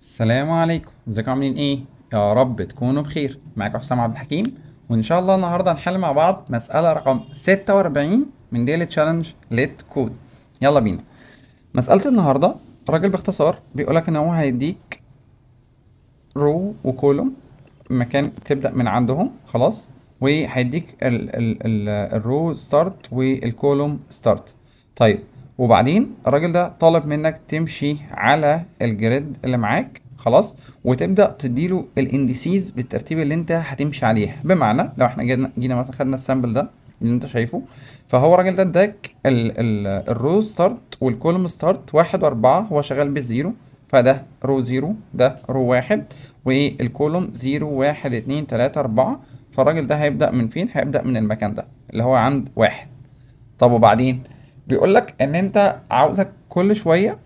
السلام عليكم، ازيكم عاملين ايه؟ يا رب تكونوا بخير. معاكم حسام عبد الحكيم، وان شاء الله النهارده هنحل مع بعض مسألة رقم 46 من ديلي تشالنج ليت كود. يلا بينا. مسألة النهارده الراجل باختصار بيقولك ان هو هيديك رو وكولوم مكان تبدأ من عندهم، خلاص، وهيديك الرو ستارت والكولوم ستارت. طيب، وبعدين الراجل ده طالب منك تمشي على الجريد اللي معاك، خلاص، وتبدأ تديله الانديسيز بالترتيب اللي انت هتمشي عليها. بمعنى لو احنا جينا مثلا خدنا السامبل ده اللي انت شايفه، فهو الراجل ده اداك الرو ستارت والكولوم ستارت 1 و4، هو شغال بالزيرو، فده رو زيرو، ده رو واحد، والكولوم زيرو واحد اتنين تلاتة أربعة. فالراجل ده هيبدأ من فين؟ هيبدأ من المكان ده اللي هو عند واحد. طب وبعدين بيقول لك ان انت عاوزك كل شويه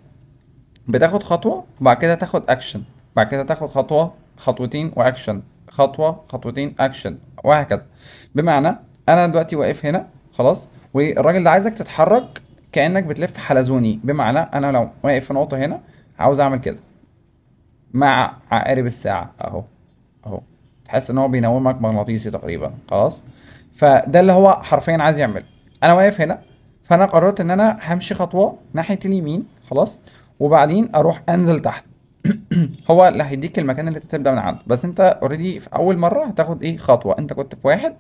بتاخد خطوه وبعد كده تاخد اكشن، بعد كده تاخد خطوه خطوتين واكشن، خطوه خطوتين اكشن، وهكذا. بمعنى انا دلوقتي واقف هنا، خلاص، والراجل ده عايزك تتحرك كانك بتلف حلزوني. بمعنى انا لو واقف في نقطه هنا عاوز اعمل كده مع عقارب الساعه اهو، اهو، تحس ان هو بينومك مغناطيسي تقريبا، خلاص. فده اللي هو حرفيا عايز يعمله. انا واقف هنا، فانا قررت ان انا همشي خطوه ناحيه اليمين، خلاص، وبعدين اروح انزل تحت. هو اللي هيديك المكان اللي انت تبدا من عنده، بس انت اوريدي في اول مره هتاخد ايه؟ خطوه. انت كنت في واحد،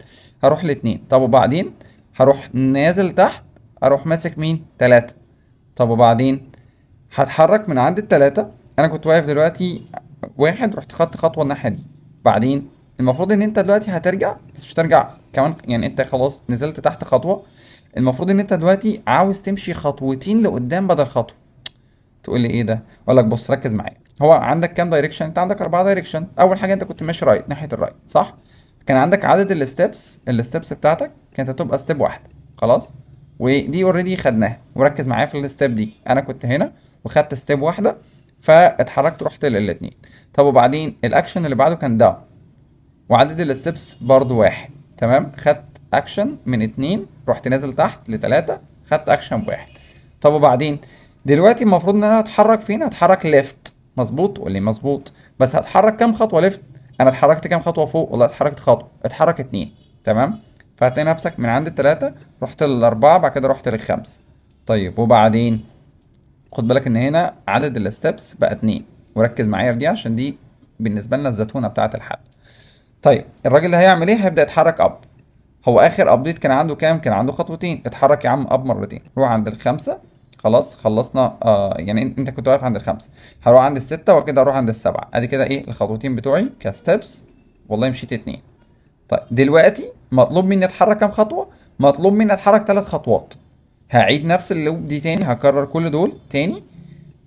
هروح لاتنين. طب وبعدين هروح نازل تحت، اروح ماسك مين؟ تلاته. طب وبعدين هتحرك من عند التلاتة. انا كنت واقف دلوقتي واحد، رحت خدت خطوه الناحيه دي. بعدين المفروض ان انت دلوقتي هترجع، بس مش ترجع كمان، يعني انت خلاص نزلت تحت خطوه. المفروض ان انت دلوقتي عاوز تمشي خطوتين لقدام بدل خطوه. تقول لي ايه ده؟ اقول لك بص، ركز معايا. هو عندك كام دايركشن؟ انت عندك 4 دايركشن. اول حاجه انت كنت ماشي رايت ناحيه الرايت، صح؟ كان عندك عدد الستبس بتاعتك كانت هتبقى ستيب واحده، خلاص. ودي اوريدي خدناها. وركز معايا في الستيب دي، انا كنت هنا وخدت ستيب واحده، فاتحركت رحت للاثنين. طب وبعدين الاكشن اللي بعده كان داون، وعدد الستبس برضو واحد، تمام. خدت اكشن من اتنين، رحت نازل تحت لتلاتة، خدت اكشن بواحد. طب وبعدين دلوقتي المفروض ان انا هتحرك فين؟ هتحرك ليفت، مظبوط ولا مظبوط؟ بس هتحرك كام خطوه ليفت؟ انا اتحركت كام خطوه فوق؟ والله اتحركت خطوه، اتحرك اتنين، تمام. فهتلاقي نفسك من عند التلاتة رحت للأربعة، بعد كده رحت للخمسة. طيب وبعدين خد بالك ان هنا عدد الستبس بقى اتنين، وركز معايا في دي عشان دي بالنسبة لنا الزتونة بتاعة الحل. طيب الراجل ده هيعمل ايه؟ هيبدأ يتحرك اب. هو اخر ابديت كان عنده كام؟ كان عنده خطوتين. اتحرك يا عم اب مرتين، روح عند الخمسة. خلاص خلصنا. يعني انت كنت واقف عند الخمسة، هروح عند الستة وكده اروح عند السبعة. ادي كده ايه الخطوتين بتوعي كستبس. والله مشيت اتنين. طيب دلوقتي مطلوب مني اتحرك كام خطوة؟ مطلوب مني اتحرك 3 خطوات. هعيد نفس اللوب دي تاني، هكرر كل دول تاني،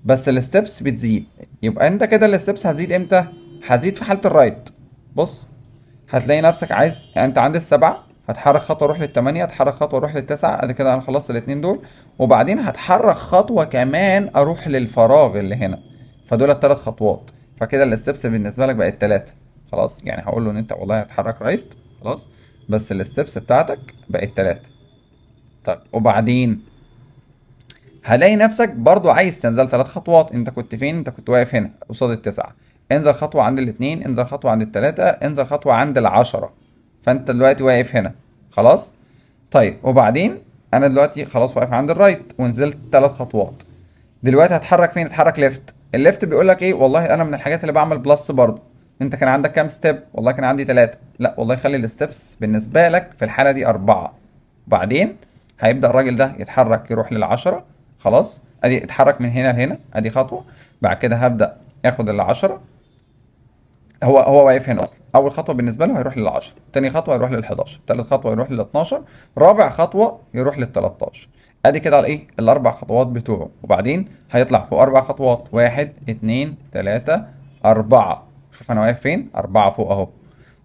بس الستبس بتزيد. يبقى انت كده الستبس هتزيد امتى؟ هتزيد في حالة الرايت. بص، هتلاقي نفسك عايز، يعني انت عند السبعة هتحرك خطوة اروح للتمانية، هتحرك خطوة اروح للتسعة، ادي كده انا خلصت الاتنين دول. وبعدين هتحرك خطوة كمان اروح للفراغ اللي هنا. فدول ال3 خطوات. فكده الستبس بالنسبة لك بقت 3. خلاص، يعني هقول له ان انت والله هتحرك رايت، خلاص، بس الستبس بتاعتك بقت 3. طيب وبعدين هلاقي نفسك برضو عايز تنزل 3 خطوات. انت كنت فين؟ انت كنت واقف هنا قصاد التسعة. انزل خطوة عند الاتنين، انزل خطوة عند التلاتة، انزل خطوة عند العشرة. فانت دلوقتي واقف هنا، خلاص. طيب وبعدين انا دلوقتي خلاص واقف عند الرايت ونزلت 3 خطوات. دلوقتي هتحرك فين؟ اتحرك ليفت. الليفت بيقول لك ايه؟ والله انا من الحاجات اللي بعمل بلس برضو. انت كان عندك كام ستيب؟ والله كان عندي 3. لا والله خلي الستبس بالنسبة لك في الحالة دي 4. وبعدين هيبدأ الراجل ده يتحرك يروح لل10. خلاص، ادي اتحرك من هنا لهنا، ادي خطوة. بعد كده هبدأ اخد ال10. هو واقف هنا اصلا. اول خطوه بالنسبه له هيروح لل10، تاني خطوه هيروح لل11، تالت خطوه يروح لل12، رابع خطوه يروح لل13. ادي كده الايه ال4 خطوات بتوعه. وبعدين هيطلع فوق 4 خطوات، 1 2 3 4. شوف انا واقف فين؟ 4 فوق اهو.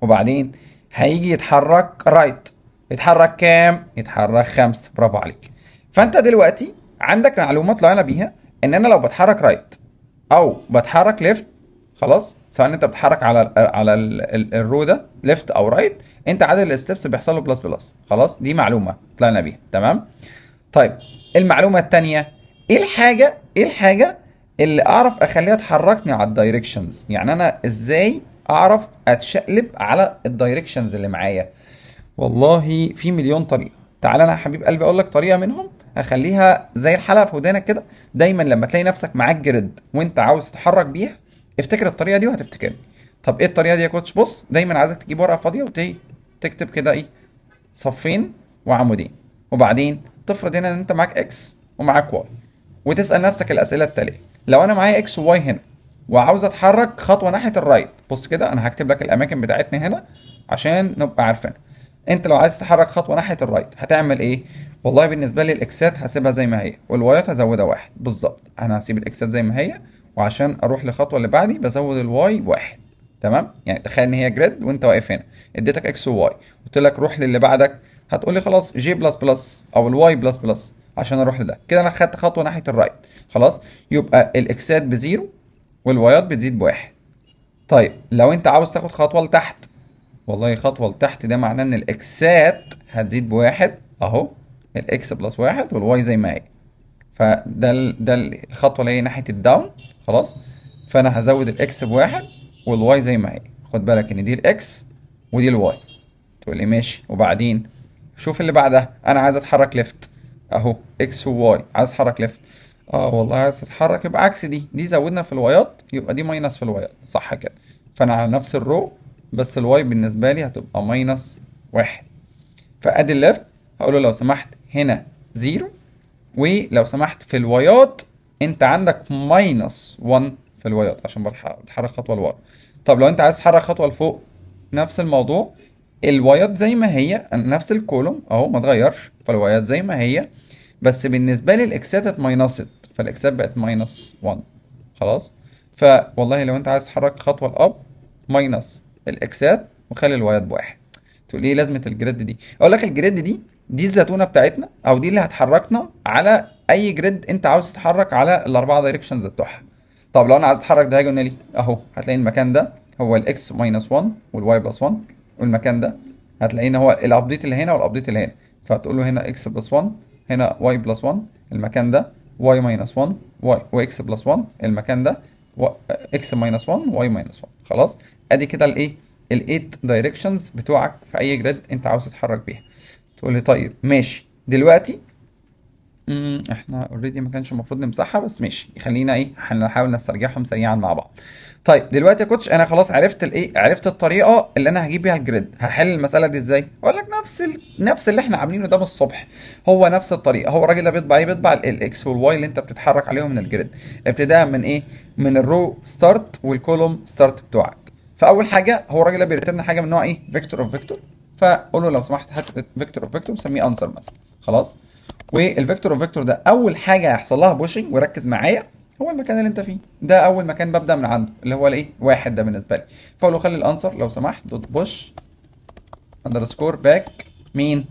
وبعدين هيجي يتحرك رايت. يتحرك كام؟ يتحرك 5. برافو عليك. فانت دلوقتي عندك معلومه طلعنا بيها ان انا لو بتحرك رايت او بتحرك ليفت، خلاص، سواء انت بتتحرك على الرو ده ليفت او رايت، انت عدد الستبس بيحصل له بلس بلس. خلاص، دي معلومه طلعنا بيها، تمام. طيب المعلومه الثانيه، ايه الحاجه اللي اعرف اخليها تحركني على الدايركشنز. يعني انا ازاي اعرف اتشقلب على الدايركشنز اللي معايا؟ والله في مليون طريقه. تعال انا يا حبيب قلبي اقول لك طريقه منهم، هخليها زي الحلقه في ودانك كده. دايما لما تلاقي نفسك معاك جريد وانت عاوز تتحرك بيها، افتكر الطريقه دي وهتفتكرني. طب ايه الطريقه دي يا كوتش؟ بص، دايما عايزك تجيب ورقه فاضيه وتكتب كده ايه، صفين وعمودين، وبعدين تفرض هنا ان انت معاك اكس ومعاك واي، وتسال نفسك الاسئله التاليه. لو انا معايا اكس وواي هنا وعاوز اتحرك خطوه ناحيه الرايت، بص كده انا هكتب لك الاماكن بتاعتنا هنا عشان نبقى عارفين. انت لو عايز تتحرك خطوه ناحيه الرايت هتعمل ايه؟ والله بالنسبه لي الاكسات هسيبها زي ما هي، والوايات هزودها واحد بالظبط. انا هسيب الاكسات زي ما هي، وعشان اروح للخطوه اللي بعدي بزود الواي بواحد. تمام؟ يعني تخيل ان هي جريد وانت واقف هنا، اديتك اكس وواي، قلت لك روح للي بعدك، هتقول لي خلاص جي بلس بلس او الواي بلس بلس عشان اروح لده. كده انا خدت خطوه ناحيه الرايت. خلاص، يبقى الاكسات بزيرو والوايات بتزيد بواحد. طيب لو انت عاوز تاخد خطوه لتحت، والله خطوه لتحت ده معناه ان الاكسات هتزيد بواحد اهو، الاكس بلس واحد والواي زي ما هي. فده ده الخطوه اللي هي ناحيه الداون. خلاص، فانا هزود الاكس بواحد والواي زي ما هي. خد بالك ان دي الاكس ودي الواي. تقول لي ماشي، وبعدين شوف اللي بعدها. انا عايز اتحرك ليفت اهو، اكس وواي، عايز اتحرك ليفت. اه والله عايز تتحرك، يبقى عكس دي زودنا في الوايات، يبقى دي ماينس في الوايات، صح كده؟ فانا على نفس الرو، بس الواي بالنسبه لي هتبقى ماينس واحد. فادي الليفت هقول له لو سمحت هنا زيرو، ولو سمحت في الوايات انت عندك ماينس 1 في الوايات عشان بتحرك خطوه لورا. طب لو انت عايز تحرك خطوه لفوق، نفس الموضوع، الوايات زي ما هي، نفس الكولوم اهو ما اتغيرش، فالوايات زي ما هي، بس بالنسبه لي الاكسات اتماينست، فالاكسات بقت ماينس 1. خلاص، فوالله لو انت عايز تحرك خطوه لاب، ماينس الاكسات وخلي الوايات بواحد. تقول لي ايه لازمه الجريد دي؟ اقول لك الجريد دي الزتونه بتاعتنا، او دي اللي هتحركنا على اي جريد انت عاوز تتحرك على الاربعه دايركشنز بتوعها. طب لو انا عايز اتحرك دايجونالي اهو، هتلاقي المكان ده هو الاكس ماينس 1 والواي بلس 1، والمكان ده هتلاقيه ان هو الابديت اللي هنا والابديت اللي هنا، فتقول له هنا اكس بلس 1، هنا واي بلس 1، المكان ده واي ماينس 1 واي واكس بلس 1، المكان ده اكس ماينس 1 واي ماينس 1. خلاص، ادي كده الايه، الايت دايركشنز بتوعك في اي جريد انت عاوز تتحرك بيها. تقول لي طيب ماشي دلوقتي، احنا اوريدي ما كانش المفروض نمسحها، بس ماشي خلينا ايه، هنحاول نسترجعهم سريعا مع بعض. طيب دلوقتي يا كوتش انا خلاص عرفت الايه، عرفت الطريقه اللي انا هجيب بيها الجريد. هحل المساله دي ازاي؟ اقول لك نفس اللي احنا عاملينه ده من الصبح، هو نفس الطريقه. هو الراجل ده بيطبع ايه؟ بيطبع الاكس والواي اللي انت بتتحرك عليهم من الجريد، ابتداء من ايه، من الرو ستارت والكولوم ستارت بتوعك. فاول حاجه هو الراجل ده بيرتبنا حاجه من نوع ايه، فيكتور اوف فيكتور. فقول له لو سمحت هات فيكتور اوف فيكتور سميه انسر مثلا. خلاص، والفيكتور اوف فيكتور ده اول حاجه هيحصل لها بوشنج، وركز معايا، هو المكان اللي انت فيه ده اول مكان ببدا من عنده، اللي هو الايه، واحد ده بالنسبه لي. فاقول له خلي الانسر لو سمحت دوت بوش اندرسكور باك مين،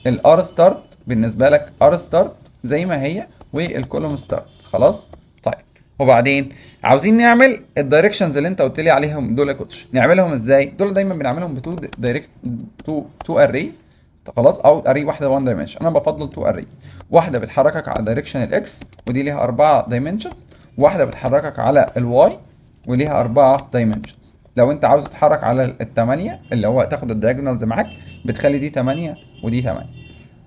الار ستارت بالنسبه لك، ار ستارت زي ما هي، والكولوم ستارت. خلاص، طيب وبعدين عاوزين نعمل الدايركشنز اللي انت قلت لي عليهم دول يا كوتش، نعملهم ازاي؟ دول دايما بنعملهم بتو دايركت، تو اريز. خلاص، او اري واحده 1 دايمنشن، انا بفضل تو اري، واحده بتحركك على دايركشن الاكس ودي ليها 4 دايمنشنز، واحده بتحركك على الواي وليها 4 دايمنشنز. لو انت عاوز تتحرك على الثمانيه اللي هو تاخد الدايجونالز معاك، بتخلي دي 8 ودي 8.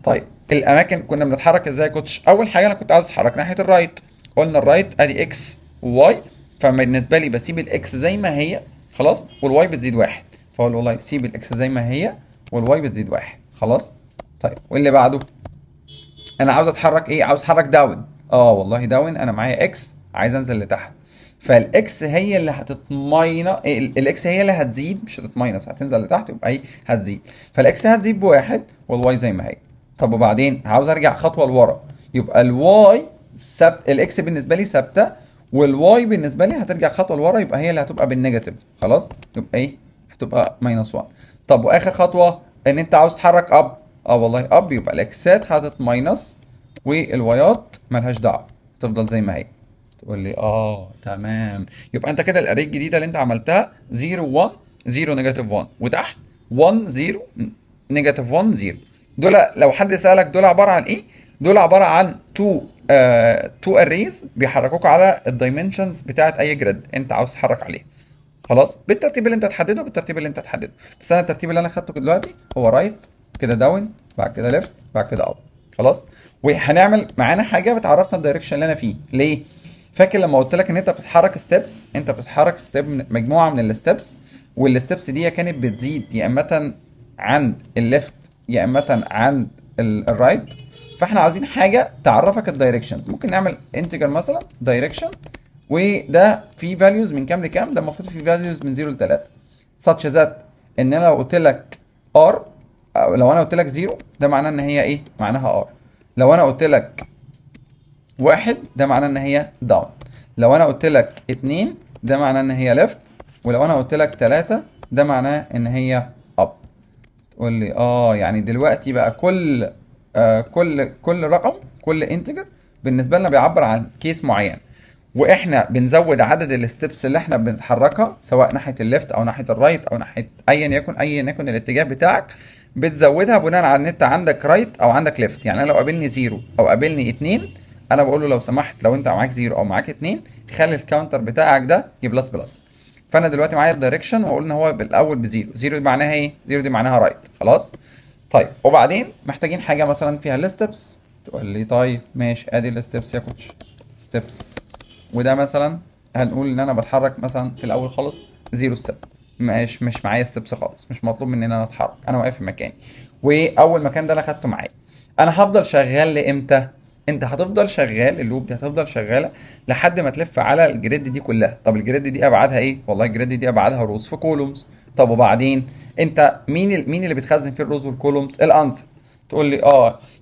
طيب الاماكن كنا بنتحرك ازاي يا كوتش؟ اول حاجه انا كنت عاوز اتحرك ناحيه الرايت، قلنا الرايت ادي اكس وواي، فبالنسبه لي بسيب الاكس زي ما هي خلاص، والواي بتزيد واحد، فاقول والله سيب الاكس زي ما هي والواي بتزيد واحد. خلاص، طيب واللي بعده انا عاوز اتحرك ايه، عاوز اتحرك داون. اه والله داون، انا معايا اكس عايز انزل لتحت، فالاكس هي اللي هتتماينس، الاكس هي اللي هتزيد مش هتتماينس، هتنزل لتحت يبقى ايه، هتزيد. فالاكس هتزيد بواحد والواي زي ما هي. طب وبعدين عاوز ارجع خطوه لورا، يبقى الواي ثابت، الاكس بالنسبه لي ثابته، والواي بالنسبه لي هترجع خطوه لورا، يبقى هي اللي هتبقى بالنيجاتيف. خلاص، يبقى ايه، هتبقى ماينس 1. طب واخر خطوه ان انت عاوز تتحرك اب، اه والله اب، يبقى الاكسات هتتماينس والوايات ملهاش دعوه، تفضل زي ما هي. تقول لي اه تمام، يبقى انت كده الاري الجديده اللي انت عملتها 0 1 0 نيجاتيف 1 وتحت 1 0 نيجاتيف 1 0. دول لو حد سالك دول عباره عن ايه، دول عباره عن 2 تو اريز بيحركوك على الدايمنشنز بتاعت اي جريد انت عاوز تتحرك عليه. خلاص بالترتيب اللي انت تحدده، بالترتيب اللي انت تحدده. بس انا الترتيب اللي انا خدته دلوقتي هو رايت، كده داون، بعد كده ليفت، بعد كده اب. خلاص. وهنعمل معانا حاجه بتعرفنا الدايركشن اللي انا فيه. ليه؟ فاكر لما قلت لك ان انت بتتحرك ستيبس، انت بتتحرك ستيب مجموعه من الستيبس، والستيبس دي كانت بتزيد يا اما عند الليفت يا اما عند الرايت. فاحنا عاوزين حاجه تعرفك الدايركشنز. ممكن نعمل انتجر مثلا دايركشن، وده فيه فاليوز من كام لكام؟ ده المفروض فيه فاليوز من 0 ل 3 such that ان انا لو قلت لك ار، لو انا قلت لك 0 ده معناه ان هي ايه؟ معناها ار. لو انا قلت لك 1 ده معناه ان هي داون. لو انا قلت لك 2 ده معناه ان هي ليفت. ولو انا قلت لك 3 ده معناه ان هي اب. تقول لي يعني دلوقتي بقى كل رقم، كل انتجر بالنسبه لنا بيعبر عن كيس معين، واحنا بنزود عدد الستبس اللي احنا بنتحركها سواء ناحيه الليفت او ناحيه الرايت او ناحيه ايا يكن الاتجاه بتاعك، بتزودها بناء على ان انت عندك رايت او عندك ليفت. يعني انا لو قابلني 0 او قابلني 2، انا بقول له لو سمحت لو انت معاك 0 او معاك 2 خلي الكاونتر بتاعك ده يبلس بلس. فانا دلوقتي معايا الدايركشن وقلنا ان هو بالاول بزيرو. 0 دي معناها ايه؟ 0 دي معناها رايت. خلاص. طيب وبعدين محتاجين حاجه مثلا فيها الستبس. تقول لي طيب ماشي، ادي الستبس يا كوتش، ستبس. وده مثلا هنقول ان انا بتحرك مثلا في الاول خالص 0 ستيب، مش معايا ستبس خالص، مش مطلوب مني ان انا اتحرك، انا واقف في مكاني. واول مكان ده انا خدته معايا. انا هفضل شغال لامتى؟ انت هتفضل شغال، اللوب دي هتفضل شغاله لحد ما تلف على الجريد دي كلها. طب الجريد دي ابعادها ايه؟ والله الجريد دي ابعادها روز في كولومز. طب وبعدين انت مين اللي بتخزن فيه الروز والكولومز؟ الانسر. تقول لي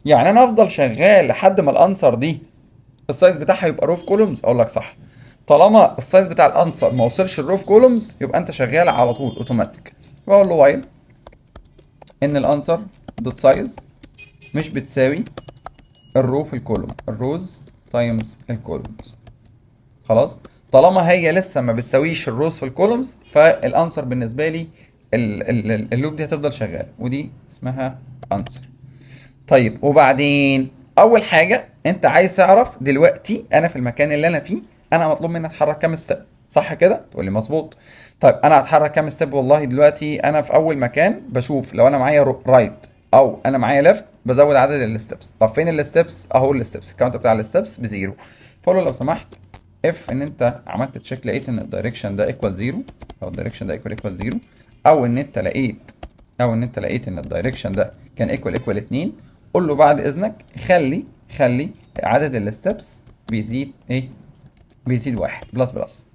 يعني انا افضل شغال لحد ما الانسر دي السايز بتاعها يبقى روف كولومز؟ اقول لك صح. طالما السايز بتاع الانسر ما وصلش الروف كولومز يبقى انت شغال على طول اوتوماتيك. واقول له وايل ان الانسر دوت سايز مش بتساوي الروف الكولوم، الروز تايمز الكولومز. خلاص. طالما هي لسه ما بتساويش الروز في الكولومز فالانسر بالنسبه لي اللوب دي هتفضل شغاله، ودي اسمها انسر. طيب وبعدين اول حاجه انت عايز تعرف دلوقتي انا في المكان اللي انا فيه انا مطلوب مني اتحرك كام ستيب، صح كده؟ تقول لي مظبوط. طيب انا هتحرك كام ستيب؟ والله دلوقتي انا في اول مكان بشوف لو انا معايا رايت او انا معايا ليفت بزود عدد الستبس. طب فين الستبس؟ اهو الستبس، الكاونت بتاع الستبس بزيرو. فقول له لو سمحت اف ان انت عملت تشيك لقيت ان الدايركشن ده ايكوال زيرو، او الدايركشن ده ايكوال زيرو، او ان انت لقيت ان الدايركشن ده كان ايكوال 2، قول له بعد اذنك خلي عدد الستبس بيزيد ايه؟ بيزيد 1 بلس بلس.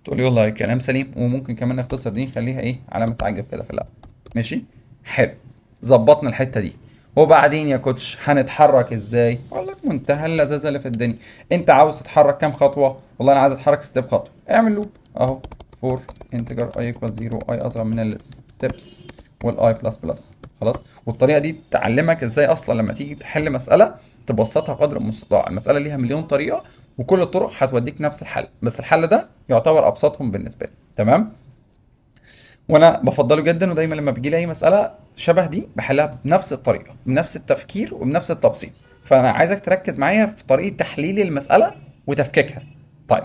تقول لي والله كلام سليم، وممكن كمان نختصر دي نخليها ايه؟ علامه تعجب كده في الاول. ماشي؟ حلو. ظبطنا الحته دي. وبعدين يا كوتش هنتحرك ازاي؟ اقول لك منتهى اللذاذه اللي في الدنيا. انت عاوز تتحرك كام خطوه؟ والله انا عايز اتحرك ستيب خطوه. اعمل لوب اهو فور انتجر اي ايكوال 0 اي اصغر من الستبس والاي بلس بلس. خلاص. والطريقه دي تعلمك ازاي اصلا لما تيجي تحل مساله تبسطها قدر المستطاع. المساله ليها مليون طريقه وكل الطرق هتوديك نفس الحل، بس الحل ده يعتبر ابسطهم بالنسبه لي. تمام؟ وانا بفضله جدا، ودايما لما بيجي لي اي مساله شبه دي بحلها بنفس الطريقه، بنفس التفكير وبنفس التبسيط. فانا عايزك تركز معايا في طريقه تحليل المساله وتفكيكها. طيب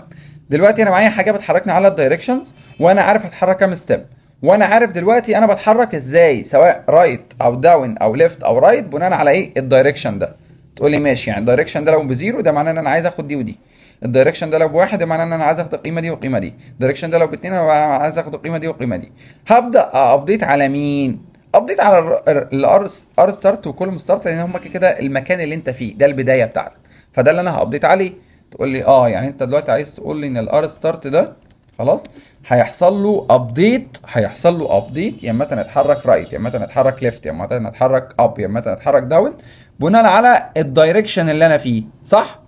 دلوقتي انا معايا حاجه بتحركني على الدايركشنز، وانا عارف هتحرك كام ستيب، وانا عارف دلوقتي انا بتحرك ازاي سواء رايت او داون او ليفت او رايت بناء على ايه؟ الدايركشن ده. تقول لي ماشي، يعني الدايركشن ده لو بزيرو ده معناه ان انا عايز اخد دي ودي، الدايركشن ده لو بواحد ده معناه ان انا عايز اخد القيمه دي والقيمه دي، الدايركشن ده لو باتنين انا عايز اخد القيمه دي والقيمه دي. هبدا ابديت على مين؟ ابديت على الار ستارت وكولوم ستارت، لان هم كده المكان اللي انت فيه ده البدايه بتاعتك، فده اللي انا هابديت عليه. تقول لي يعني انت دلوقتي عايز تقول لي ان الار ستارت ده خلاص هيحصل له ابديت يا اما نتحرك رايت يا اما نتحرك ليفت يا اما نتحرك اب يا اما نتحرك داون بناء على الدايركشن اللي انا فيه، صح.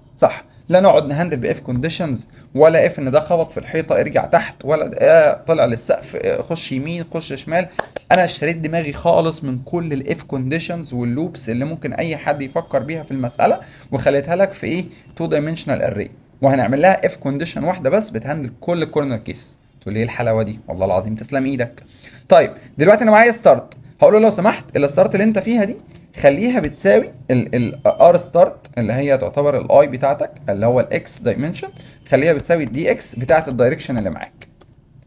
لا نقعد نهندل باف كونديشنز، ولا اف ان ده خبط في الحيطه ارجع تحت، ولا طلع للسقف خش يمين خش شمال. انا اشتريت دماغي خالص من كل الاف كونديشنز واللوبس اللي ممكن اي حد يفكر بيها في المساله، وخليتها لك في ايه؟ 2 دايمنشنال اري، وهنعمل لها اف كونديشن واحده بس بتهندل كل الكورنر كيس. تقول لي ايه الحلاوه دي؟ والله العظيم تسلم ايدك. طيب دلوقتي انا معايا ستارت، هقول له لو سمحت الستارت اللي انت فيها دي خليها بتساوي الار ستارت اللي هي تعتبر الاي بتاعتك اللي هو الاكس دايمنشن، خليها بتساوي الدي اكس بتاعت الدايركشن اللي معاك.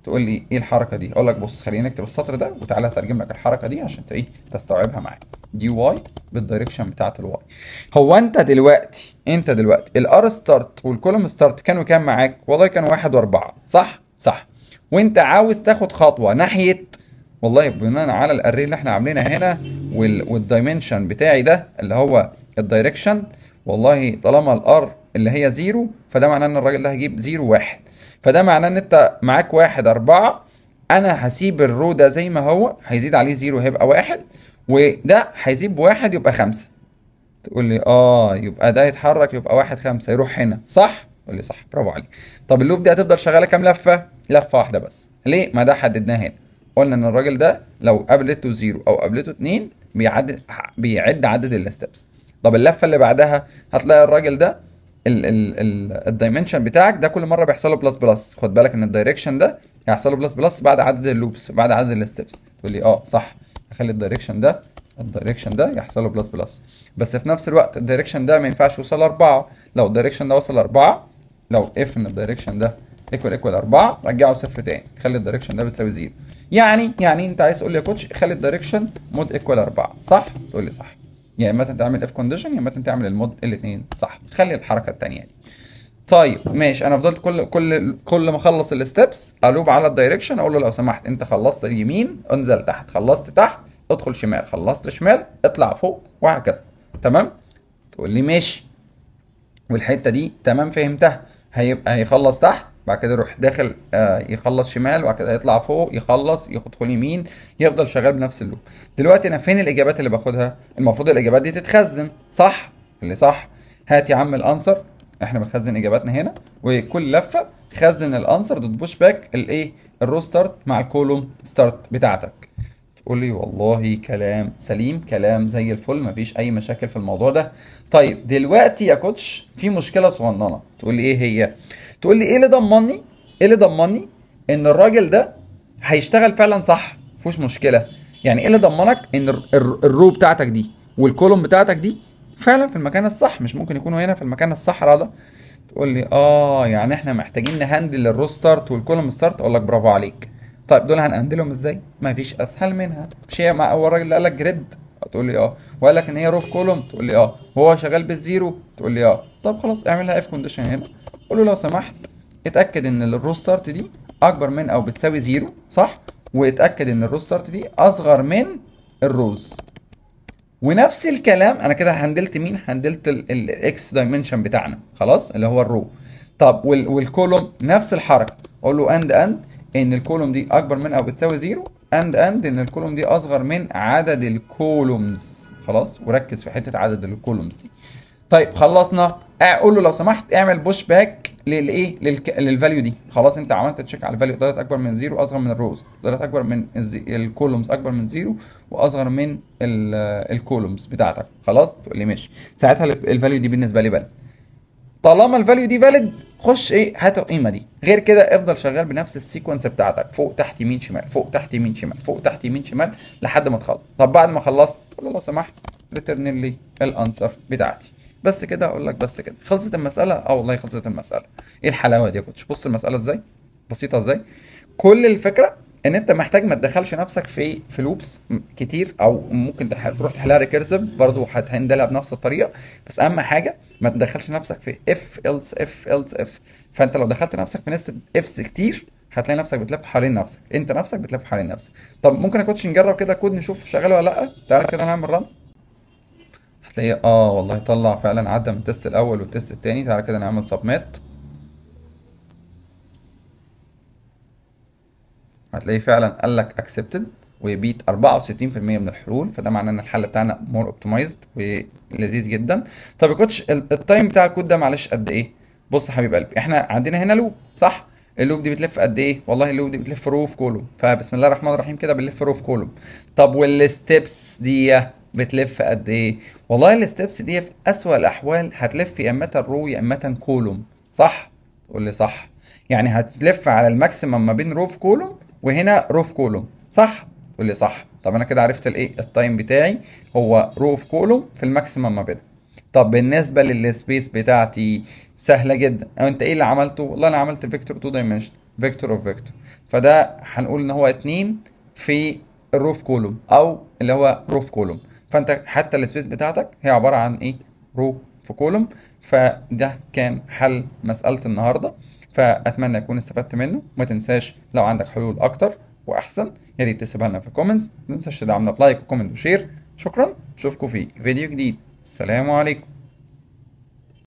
تقول لي ايه الحركه دي؟ اقول لك بص خلينا نكتب السطر ده وتعالى اترجم لك الحركه دي عشان ايه تستوعبها معايا. دي واي بالدايركشن بتاعت الواي. هو انت دلوقتي الار ستارت والكولوم ستارت كانوا كام معاك؟ والله كانوا 1 و4 صح؟ صح. وانت عاوز تاخد خطوه ناحيه، والله بناء على الاري اللي احنا عاملينها هنا والدايمنشن بتاعي ده اللي هو الدايركشن، والله طالما الار اللي هي 0 فده معناه ان الراجل ده هيجيب 0 1، فده معناه ان انت معاك 1 4. انا هسيب الرو ده زي ما هو، هيزيد عليه 0 هيبقى 1، وده هيزيد ب1 يبقى 5. تقول لي يبقى ده يتحرك يبقى 1 5 يروح هنا صح؟ تقول لي صح، برافو عليك. طب اللوب دي هتفضل شغاله كام لفه؟ لفه واحده بس. ليه؟ ما ده حددناه هنا، قلنا ان الراجل ده لو قابلته 0 او قابلته 2 بيعد عدد الستبس. طب اللفه اللي بعدها هتلاقي الراجل ده الدايمنشن بتاعك ده كل مره بيحصل له بلس بلس. خد بالك ان الدايركشن ده هيحصل له بلس بلس بعد عدد اللوبس، بعد عدد الستبس. تقول لي صح، اخلي الدايركشن ده يحصل له بلس بلس، بس في نفس الوقت الدايركشن ده ما ينفعش يوصل 4. لو الدايركشن ده وصل 4، لو اف ان الدايركشن ده ايكوال 4 رجعه صفر تاني، خلي الدايركشن ده بتساوي 0. يعني انت عايز تقول لي يا كوتش خلي الدايركشن مود ايكوال 4 صح؟ تقول لي صح. يا اما تعمل اف كونديشن يا اما تعمل المود الاثنين صح، خلي الحركه الثانيه دي. طيب ماشي، انا فضلت كل ما اخلص الستبس الوب على الدايركشن اقول له لو سمحت انت خلصت اليمين انزل تحت، خلصت تحت ادخل شمال، خلصت شمال اطلع فوق، وهكذا. تمام؟ تقول لي ماشي، والحته دي تمام فهمتها. هيبقى هيخلص تحت بعد كده يروح داخل يخلص شمال وبعد كده يطلع فوق يخلص يدخل يمين، يفضل شغال بنفس اللوب. دلوقتي انا فين الاجابات اللي باخدها؟ المفروض الاجابات دي تتخزن صح؟ اللي صح هات يا عم الانسر، احنا بنخزن اجاباتنا هنا، وكل لفه خزن الانسر دوت بوش باك الايه الرو ستارت مع الكولوم ستارت بتاعتك. تقول لي والله كلام سليم، كلام زي الفل، مفيش اي مشاكل في الموضوع ده. طيب دلوقتي يا كوتش في مشكله صغننه. تقول لي ايه هي؟ تقول لي ايه اللي ضمني ان الراجل ده هيشتغل فعلا صح مفيش مشكله؟ يعني ايه اللي ضمنك ان الرو بتاعتك دي والكولوم بتاعتك دي فعلا في المكان الصح، مش ممكن يكونوا هنا في المكان الصحراء ده؟ تقول لي يعني احنا محتاجين نهندل الرو ستارت والكولوم ستارت. اقول لك برافو عليك. طيب دول هنهندلهم ازاي؟ ما فيش اسهل منها. مش هي مع اول راجل اللي قال لك جريد؟ تقول لي وقال لك ان هي روف كولوم؟ تقول لي وهو شغال بالزيرو؟ تقول لي طب خلاص اعمل لها اف كونديشن هنا، قول له لو سمحت اتاكد ان الرو ستارت دي اكبر من او بتساوي زيرو صح، واتاكد ان الرو ستارت دي اصغر من الروز. ونفس الكلام انا كده هندلت مين؟ هندلت الاكس دايمنشن بتاعنا خلاص اللي هو الرو. طب والكولوم نفس الحركه، اقول له اند ان الكولوم دي اكبر من او بتساوي زيرو، اند ان الكولوم دي اصغر من عدد الكولومز. خلاص، وركز في حته عدد الكولومز دي. طيب خلصنا، اقول له لو سمحت اعمل بوش باك للايه للفاليو دي. خلاص انت عملت تشيك على الفاليو، طلعت اكبر من زيرو اصغر من الروز، طلعت اكبر من الكولومز اكبر من زيرو واصغر من الكولومز بتاعتك. خلاص تقول لي ماشي، ساعتها الفاليو دي بالنسبه لي فاليد. طالما الفاليو دي فاليد خش هات القيمه دي، غير كده افضل شغال بنفس السيكونس بتاعتك، فوق تحت يمين شمال، فوق تحت يمين شمال، فوق تحت يمين شمال لحد ما تخلص. طب بعد ما خلصت قول له لو سمحت ريتيرن لي الانسر بتاعتي. بس كده، اقول لك بس كده خلصت المساله. والله خلصت المساله. ايه الحلاوه دي يا كوتش؟ بص المساله ازاي بسيطه ازاي. كل الفكره ان انت محتاج ما تدخلش نفسك في لوبس كتير، او ممكن تروح تحلها ريكيرسيف برضه هتهندلها بنفس الطريقه، بس اهم حاجه ما تدخلش نفسك في اف. فانت لو دخلت نفسك في نست افس كتير هتلاقي نفسك بتلف حوالين نفسك، انت نفسك بتلف حوالين نفسك. طب ممكن يا كوتش نجرب كده كود نشوف شغال ولا لا؟ تعالى كده نعمل رن. هتلاقيه والله طلع فعلا عدى من التست الاول والتست التاني. تعالى كده نعمل سبميت، هتلاقيه فعلا قال لك اكسبتد وبيت 64% من الحلول، فده معناه ان الحل بتاعنا مور اوبتمايزد ولذيذ جدا. طب يا كوتش التايم بتاع الكود ده معلش قد ايه؟ بص يا حبيب قلبي، احنا عندنا هنا لوب صح؟ اللوب دي بتلف قد ايه؟ والله اللوب دي بتلف رو في كولوم، فبسم الله الرحمن الرحيم كده بنلف رو في كولوم. طب والستبس دي بتلف قد ايه؟ والله الستبس دي في اسوأ الاحوال هتلف يا اما رو يا اما كولوم صح؟ تقول لي صح. يعني هتلف على الماكسيمم ما بين رو في كولوم وهنا رو في كولوم صح؟ تقول تقول لي صح. طب انا كده عرفت الايه التايم بتاعي هو رو اوف كولوم في الماكسيمم ما بينهم. طب بالنسبه للسبيس بتاعتي سهله جدا. او انت ايه اللي عملته؟ والله انا عملت فيكتور 2 دايمنشن، فيكتور اوف فيكتور، فده هنقول ان هو 2 في الروف كولوم او اللي هو روف كولوم. فانت حتى السبيس بتاعتك هي عباره عن ايه؟ رو في كولوم. فده كان حل مساله النهارده، فاتمنى اكون استفدت منه. ما تنساش لو عندك حلول اكتر واحسن يا ريت تسيبها لنا في الكومنتس. ما تنساش تدعمنا بلايك وكومنت وشير. شكرا، اشوفكم في فيديو جديد. السلام عليكم.